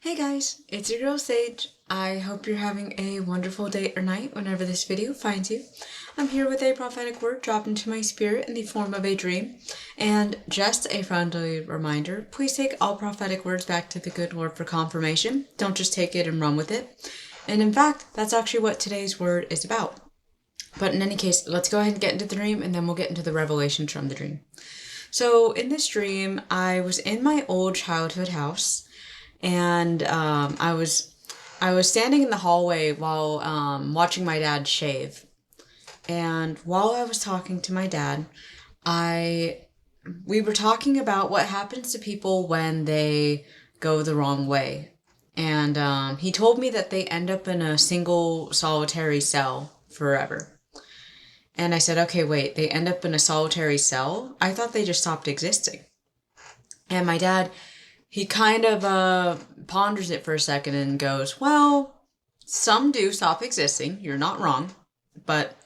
Hey guys, it's your girl Sage. I hope you're having a wonderful day or night whenever this video finds you. I'm here with a prophetic word dropped into my spirit in the form of a dream. And just a friendly reminder, please take all prophetic words back to the good Lord for confirmation. Don't just take it and run with it. And in fact, that's actually what today's word is about. But in any case, let's go ahead and get into the dream and then we'll get into the revelations from the dream. So in this dream, I was in my old childhood house and I was standing in the hallway while watching my dad shave. And while I was talking to my dad, we were talking about what happens to people when they go the wrong way. And he told me that they end up in a single solitary cell forever. And I said, okay, wait, they end up in a solitary cell? I thought they just stopped existing. And my dad, he kind of ponders it for a second and goes, well, some do stop existing. You're not wrong. But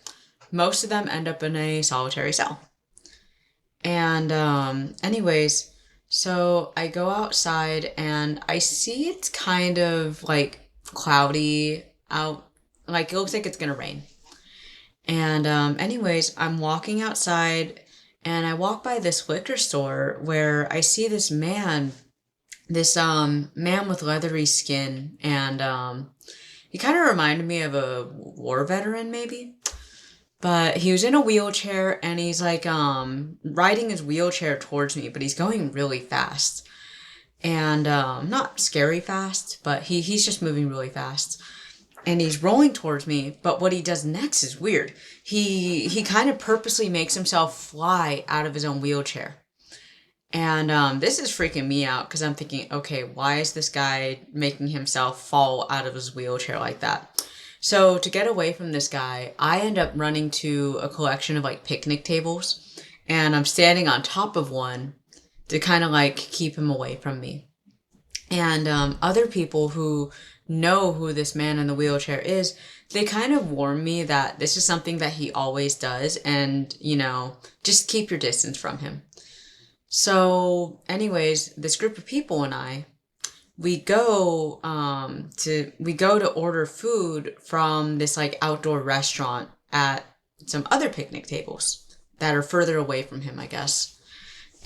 most of them end up in a solitary cell. And anyways, so I go outside and I see it's kind of like cloudy out. Like it looks like it's going to rain. And anyways, I'm walking outside and I walk by this liquor store where I see this man with leathery skin, and he kind of reminded me of a war veteran maybe. But he was in a wheelchair and he's like riding his wheelchair towards me, but he's going really fast. And not scary fast, but he's just moving really fast. And he's rolling towards me, but what he does next is weird. He kind of purposely makes himself fly out of his own wheelchair. And this is freaking me out because I'm thinking, okay, why is this guy making himself fall out of his wheelchair like that? So to get away from this guy, I end up running to a collection of like picnic tables, and I'm standing on top of one to kind of like keep him away from me. And other people who know who this man in the wheelchair is, they kind of warn me that this is something that he always does, and just keep your distance from him. So anyways, this group of people and I, we go to order food from this like outdoor restaurant at some other picnic tables that are further away from him, I guess.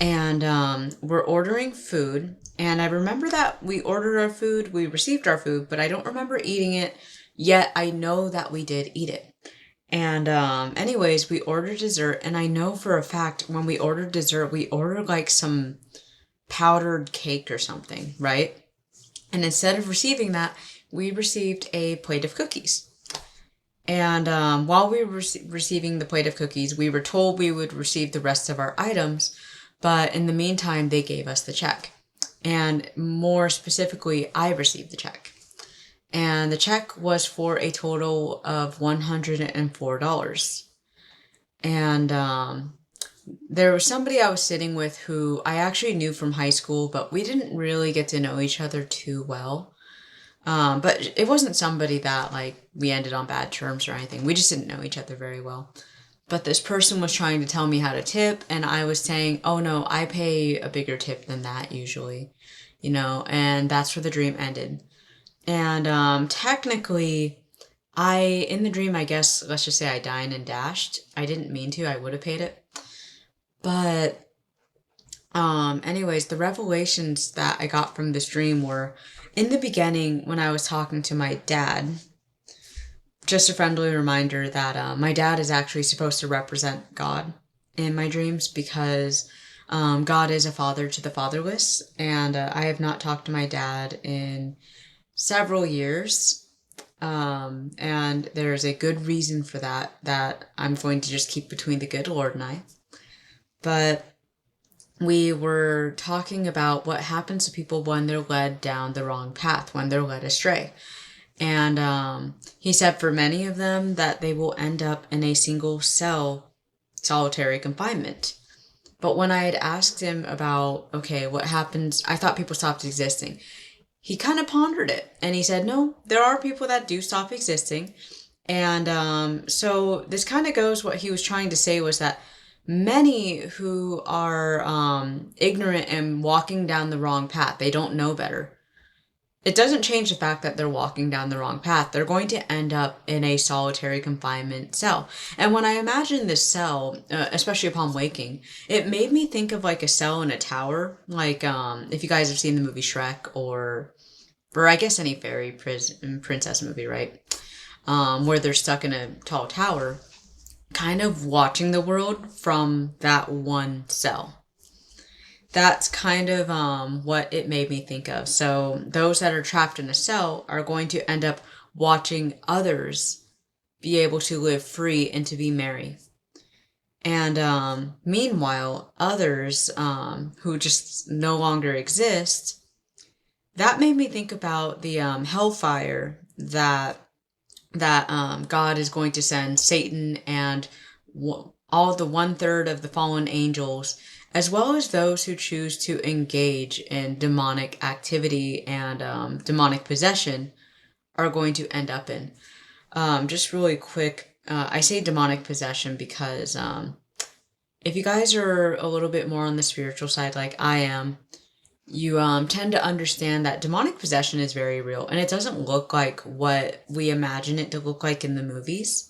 And we're ordering food, and I remember that we ordered our food, we received our food, but I don't remember eating it, yet I know that we did eat it. And anyways, we ordered dessert, and I know for a fact when we ordered dessert, we ordered like some powdered cake or something, right? And instead of receiving that, we received a plate of cookies. And while we were receiving the plate of cookies, we were told we would receive the rest of our items, but in the meantime, they gave us the check. And more specifically, I received the check. And the check was for a total of $104. And there was somebody I was sitting with who I actually knew from high school, but we didn't really get to know each other too well. But it wasn't somebody that like we ended on bad terms or anything. We just didn't know each other very well. But this person was trying to tell me how to tip, and I was saying, oh no, I pay a bigger tip than that usually, and that's where the dream ended. And technically, in the dream, I guess, let's just say I dined and dashed. I didn't mean to, I would have paid it. But anyways, the revelations that I got from this dream were, in the beginning, when I was talking to my dad, just a friendly reminder that my dad is actually supposed to represent God in my dreams because God is a father to the fatherless, and I have not talked to my dad in several years, and there's a good reason for that I'm going to just keep between the good Lord and I. But we were talking about what happens to people when they're led down the wrong path, when they're led astray. And he said for many of them that they will end up in a single cell solitary confinement. But when I had asked him about, okay, what happens, I thought people stopped existing. He kind of pondered it, and he said, no, there are people that do stop existing. And so this kind of goes, what he was trying to say was that many who are ignorant and walking down the wrong path, they don't know better, it doesn't change the fact that they're walking down the wrong path. They're going to end up in a solitary confinement cell. And when I imagine this cell, especially upon waking, it made me think of like a cell in a tower. Like, if you guys have seen the movie Shrek, or I guess any fairy princess movie, right? Where they're stuck in a tall tower, kind of watching the world from that one cell. That's kind of what it made me think of. So those that are trapped in a cell are going to end up watching others be able to live free and to be merry. And meanwhile, others who just no longer exist, that made me think about the hellfire that God is going to send Satan and all the 1/3 of the fallen angels, as well as those who choose to engage in demonic activity and demonic possession, are going to end up in. Just really quick, I say demonic possession because if you guys are a little bit more on the spiritual side, like I am, you tend to understand that demonic possession is very real, and it doesn't look like what we imagine it to look like in the movies.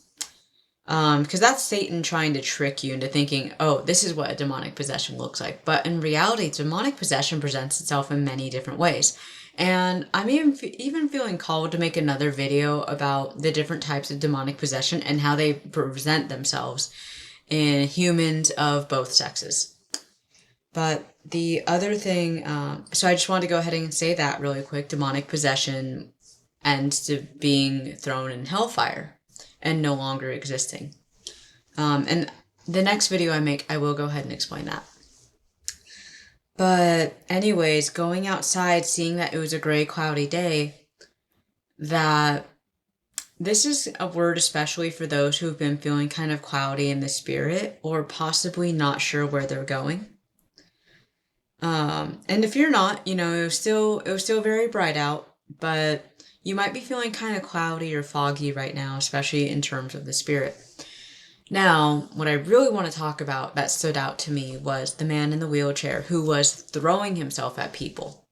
Because that's Satan trying to trick you into thinking, oh, this is what a demonic possession looks like. But in reality, demonic possession presents itself in many different ways. And I'm even feeling called to make another video about the different types of demonic possession and how they present themselves in humans of both sexes. But the other thing, so I just wanted to go ahead and say that really quick. Demonic possession ends to being thrown in hellfire and no longer existing. And the next video I make, I will go ahead and explain that. But anyways, going outside, seeing that it was a gray, cloudy day, that this is a word especially for those who've been feeling kind of cloudy in the spirit or possibly not sure where they're going. And if you're not, it was still very bright out, but you might be feeling kind of cloudy or foggy right now, especially in terms of the spirit. Now, what I really want to talk about that stood out to me was the man in the wheelchair who was throwing himself at people.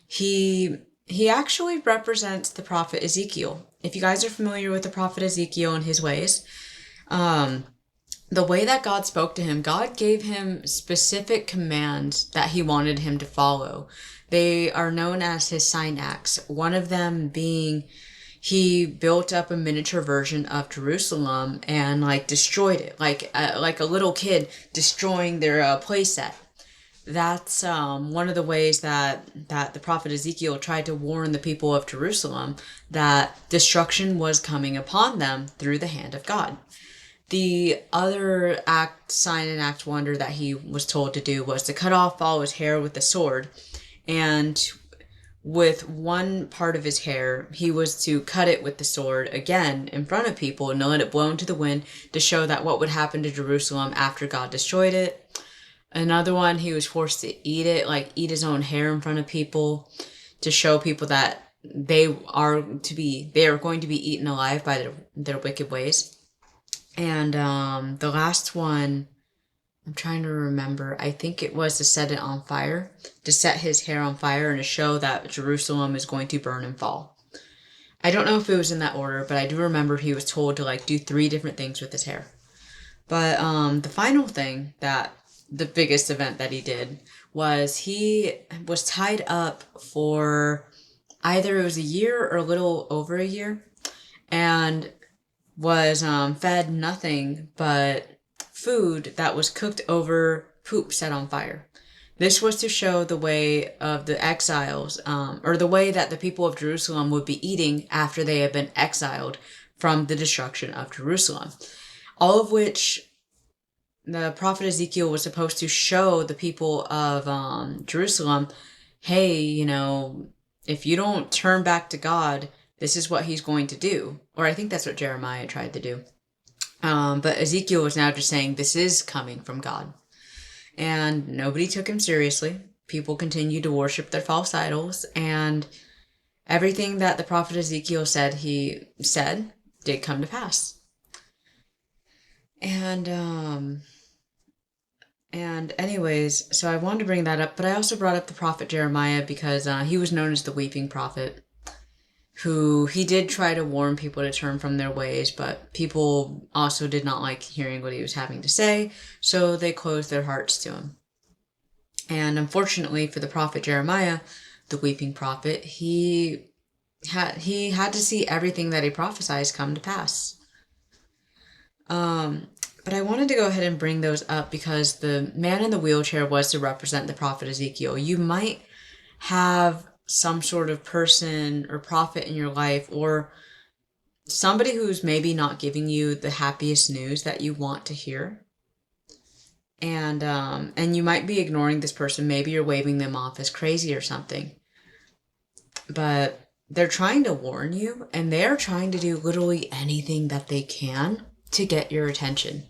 He actually represents the prophet Ezekiel. If you guys are familiar with the prophet Ezekiel and his ways, the way that God spoke to him, God gave him specific commands that he wanted him to follow. They are known as his sign acts. One of them being he built up a miniature version of Jerusalem and destroyed it, like a little kid destroying their playset. That's one of the ways that the prophet Ezekiel tried to warn the people of Jerusalem that destruction was coming upon them through the hand of God. The other sign and act wonder that he was told to do was to cut off all his hair with a sword. And with one part of his hair, he was to cut it with the sword again in front of people and to let it blow into the wind to show that what would happen to Jerusalem after God destroyed it. Another one, he was forced to eat it, eat his own hair in front of people to show people that they are going to be eaten alive by their wicked ways. And the last one, I'm trying to remember, I think it was to set it on fire, to set his hair on fire and to show that Jerusalem is going to burn and fall. I don't know if it was in that order, but I do remember he was told to do 3 different things with his hair. But the final thing, the biggest event that he did, was he was tied up for either it was a year or a little over a year, and was fed nothing but food that was cooked over poop set on fire. This was to show the way of the exiles, or the way that the people of Jerusalem would be eating after they had been exiled from the destruction of Jerusalem. All of which the prophet Ezekiel was supposed to show the people of Jerusalem, hey, if you don't turn back to God, this is what he's going to do. Or I think that's what Jeremiah tried to do. But Ezekiel was now just saying this is coming from God. And nobody took him seriously. People continued to worship their false idols. And everything that the prophet Ezekiel said he said did come to pass. And And anyways, so I wanted to bring that up, but I also brought up the prophet Jeremiah because he was known as the weeping prophet, who he did try to warn people to turn from their ways, but people also did not like hearing what he was having to say, so they closed their hearts to him. And unfortunately for the prophet Jeremiah, the weeping prophet, he had to see everything that he prophesied come to pass. But I wanted to go ahead and bring those up because the man in the wheelchair was to represent the prophet Ezekiel. You might have some sort of person or prophet in your life, or somebody who's maybe not giving you the happiest news that you want to hear. And you might be ignoring this person. Maybe you're waving them off as crazy or something. But they're trying to warn you, and they're trying to do literally anything that they can to get your attention.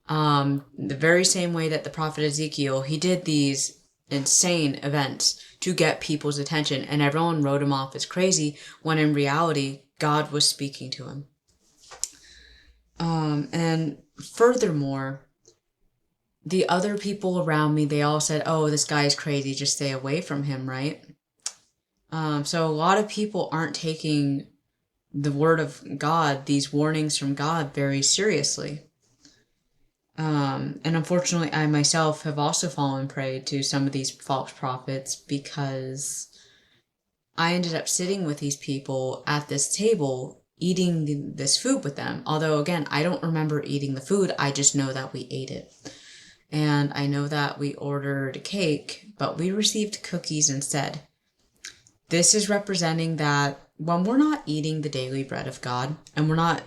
The very same way that the prophet Ezekiel, he did these insane events to get people's attention, and everyone wrote him off as crazy, when in reality, God was speaking to him. And furthermore, the other people around me, they all said, oh, this guy's crazy, just stay away from him, right? So a lot of people aren't taking the word of God, these warnings from God, very seriously. And unfortunately, I myself have also fallen prey to some of these false prophets, because I ended up sitting with these people at this table, eating this food with them. Although, again, I don't remember eating the food, I just know that we ate it. And I know that we ordered cake, but we received cookies instead. This is representing that when we're not eating the daily bread of God, and we're not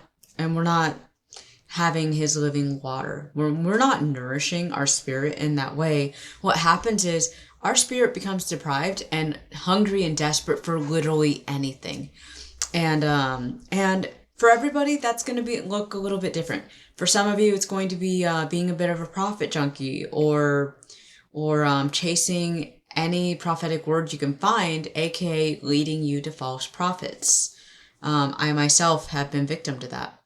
having his living water, when we're not nourishing our spirit in that way, what happens is our spirit becomes deprived and hungry and desperate for literally anything. And for everybody, that's going to look a little bit different. For some of you, it's going to be being a bit of a prophet junkie, or chasing any prophetic word you can find, aka leading you to false prophets. I myself have been victim to that.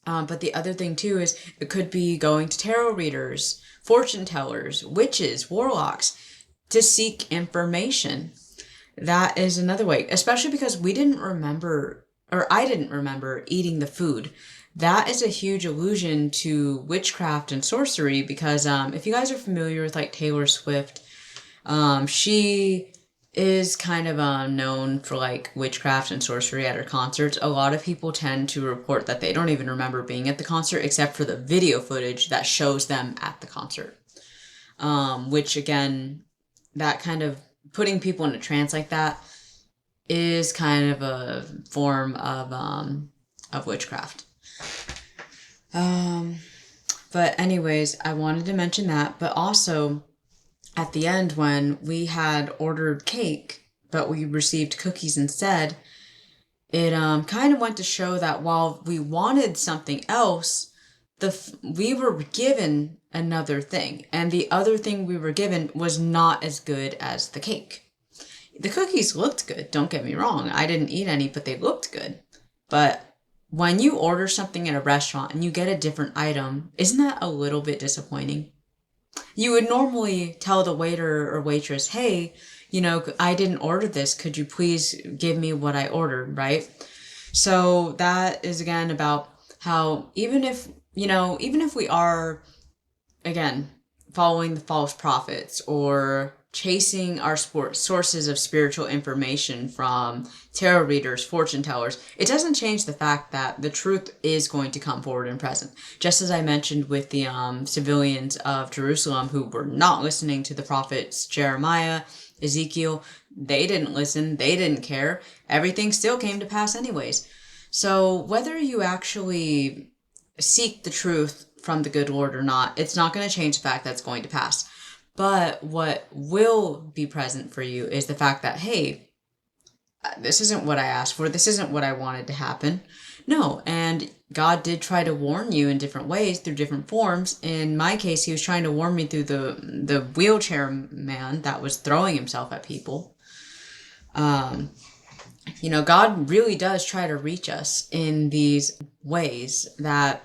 But the other thing too is it could be going to tarot readers, fortune tellers, witches, warlocks to seek information. That is another way, especially because we didn't remember, or I didn't remember eating the food. That is a huge allusion to witchcraft and sorcery, because if you guys are familiar with like Taylor Swift, she is kind of known for like witchcraft and sorcery at her concerts. A lot of people tend to report that they don't even remember being at the concert except for the video footage that shows them at the concert. Which again, that kind of putting people in a trance like that is kind of a form of witchcraft. But anyways, I wanted to mention that, but also at the end, when we had ordered cake, but we received cookies instead, it kind of went to show that while we wanted something else, we were given another thing, and the other thing we were given was not as good as the cake. The cookies looked good, don't get me wrong. I didn't eat any, but they looked good. But when you order something at a restaurant and you get a different item, isn't that a little bit disappointing? You would normally tell the waiter or waitress, hey, I didn't order this. Could you please give me what I ordered, right? So that is again about how even if we are, again, following the false prophets or chasing our sources of spiritual information from tarot readers, fortune tellers, it doesn't change the fact that the truth is going to come forward and present. Just as I mentioned with the civilians of Jerusalem who were not listening to the prophets Jeremiah, Ezekiel, they didn't listen, they didn't care. Everything still came to pass anyways. So whether you actually seek the truth from the good Lord or not, it's not going to change the fact that it's going to pass. But what will be present for you is the fact that, hey, this isn't what I asked for. This isn't what I wanted to happen. No, and God did try to warn you in different ways through different forms. In my case, he was trying to warn me through the wheelchair man that was throwing himself at people. God really does try to reach us in these ways that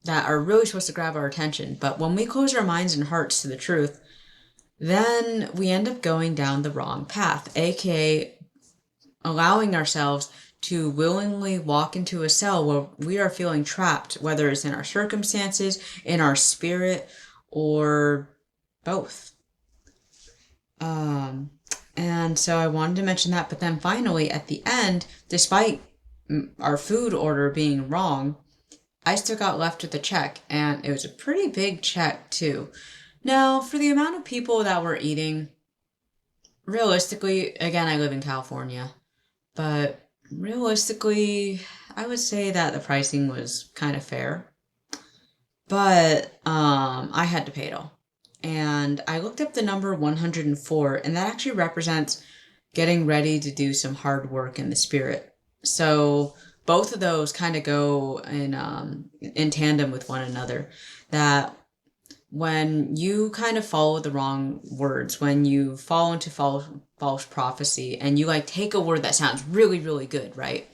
that are really supposed to grab our attention. But when we close our minds and hearts to the truth, then we end up going down the wrong path, aka allowing ourselves to willingly walk into a cell where we are feeling trapped, whether it's in our circumstances, in our spirit, or both. And so I wanted to mention that, but then finally at the end, despite our food order being wrong, I still got left with a check, and it was a pretty big check too. Now, for the amount of people that were eating, realistically, again, I live in California, but realistically, I would say that the pricing was kind of fair. But I had to pay it all. And I looked up the number 104, and that actually represents getting ready to do some hard work in the spirit. So both of those kind of go in tandem with one another. That when you kind of follow the wrong words, when you fall into false prophecy, and you like take a word that sounds really, really good, right?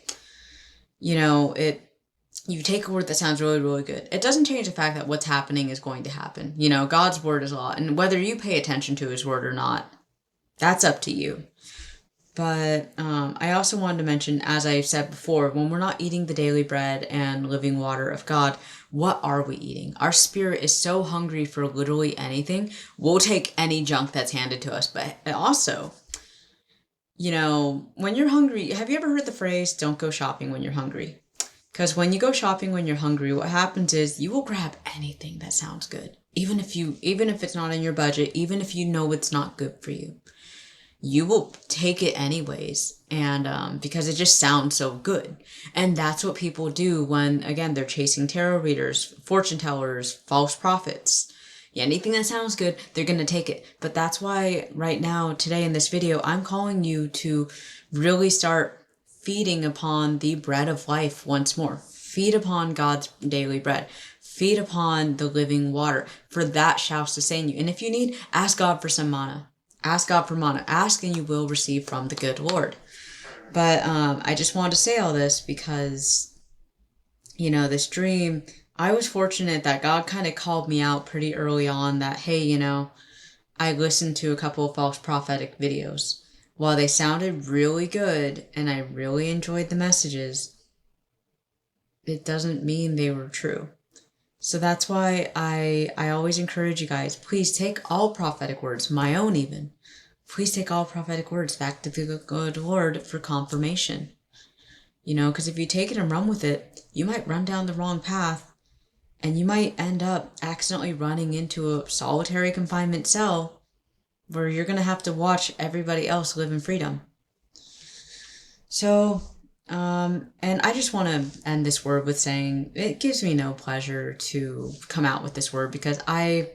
You take a word that sounds really, really good. It doesn't change the fact that what's happening is going to happen. God's word is law, and whether you pay attention to his word or not, that's up to you. But I also wanted to mention, as I said before, when we're not eating the daily bread and living water of God, what are we eating? Our spirit is so hungry for literally anything. We'll take any junk that's handed to us. But also, when you're hungry, have you ever heard the phrase, don't go shopping when you're hungry? Because when you go shopping when you're hungry, what happens is you will grab anything that sounds good. Even if it's not in your budget, even if you know it's not good for you. You will take it anyways, and because it just sounds so good. And that's what people do when, again, they're chasing tarot readers, fortune tellers, false prophets. Yeah, anything that sounds good, they're going to take it. But that's why right now, today in this video, I'm calling you to really start feeding upon the bread of life once more. Feed upon God's daily bread. Feed upon the living water, for that shall sustain you. And if you need, ask God for some mana. Ask God for mana. Ask and you will receive from the good Lord. But I just wanted to say all this because, this dream, I was fortunate that God kind of called me out pretty early on that, hey, I listened to a couple of false prophetic videos. While they sounded really good and I really enjoyed the messages, it doesn't mean they were true. So that's why I always encourage you guys, please take all prophetic words, my own even. Please take all prophetic words back to the good Lord for confirmation. Because if you take it and run with it, you might run down the wrong path, and you might end up accidentally running into a solitary confinement cell where you're going to have to watch everybody else live in freedom. So, and I just want to end this word with saying it gives me no pleasure to come out with this word because I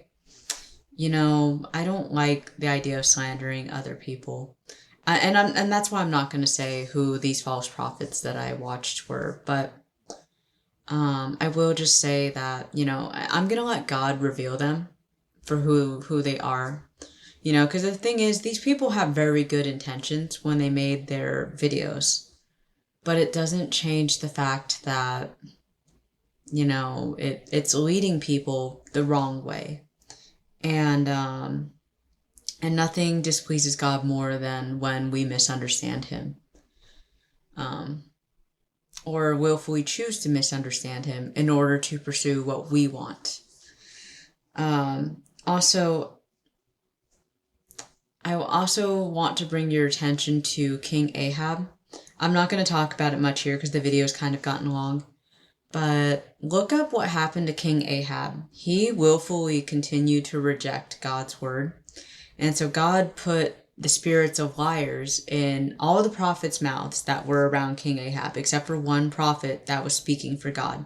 don't like the idea of slandering other people. And that's why I'm not going to say who these false prophets that I watched were, but I will just say that, I'm going to let God reveal them for who they are. Because the thing is, these people have very good intentions when they made their videos. But it doesn't change the fact that, it's leading people the wrong way. And nothing displeases God more than when we misunderstand him. Or willfully choose to misunderstand him in order to pursue what we want. I will also want to bring your attention to King Ahab. I'm not going to talk about it much here because the video's kind of gotten long. But look up what happened to King Ahab. He willfully continued to reject God's word. And so God put the spirits of liars in all the prophets' mouths that were around King Ahab, except for one prophet that was speaking for God.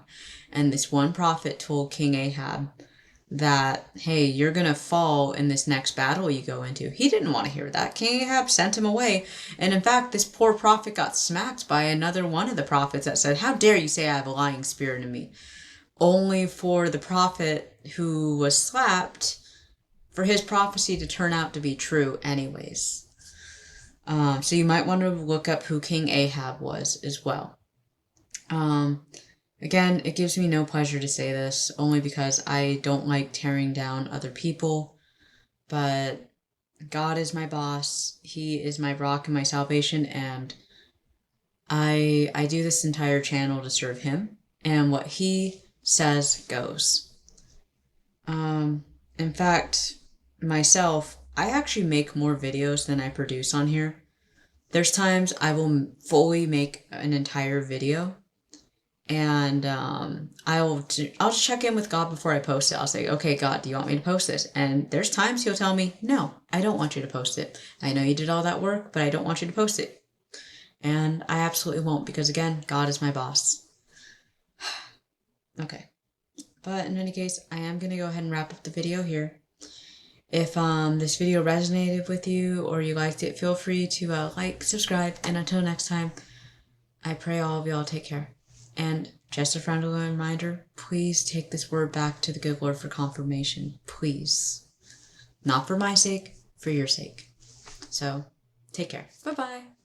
And this one prophet told King Ahab that, hey, you're going to fall in this next battle you go into. He didn't want to hear that. King Ahab sent him away. And in fact, this poor prophet got smacked by another one of the prophets that said, how dare you say I have a lying spirit in me? Only for the prophet who was slapped, for his prophecy to turn out to be true anyways. So you might want to look up who King Ahab was as well. Again, it gives me no pleasure to say this, only because I don't like tearing down other people, but God is my boss. He is my rock and my salvation, and I do this entire channel to serve him, and what he says goes. In fact, myself, I actually make more videos than I produce on here. There's times I will fully make an entire video, and I'll just check in with God before I post it. I'll say, okay, God, do you want me to post this? And there's times he'll tell me, no, I don't want you to post it. I know you did all that work, but I don't want you to post it. And I absolutely won't, because again, God is my boss. Okay. But in any case, I am going to go ahead and wrap up the video here. If this video resonated with you or you liked it, feel free to like, subscribe, and until next time, I pray all of y'all take care. And just a friendly reminder, please take this word back to the good Lord for confirmation. Please. Not for my sake, for your sake. So, take care. Bye-bye.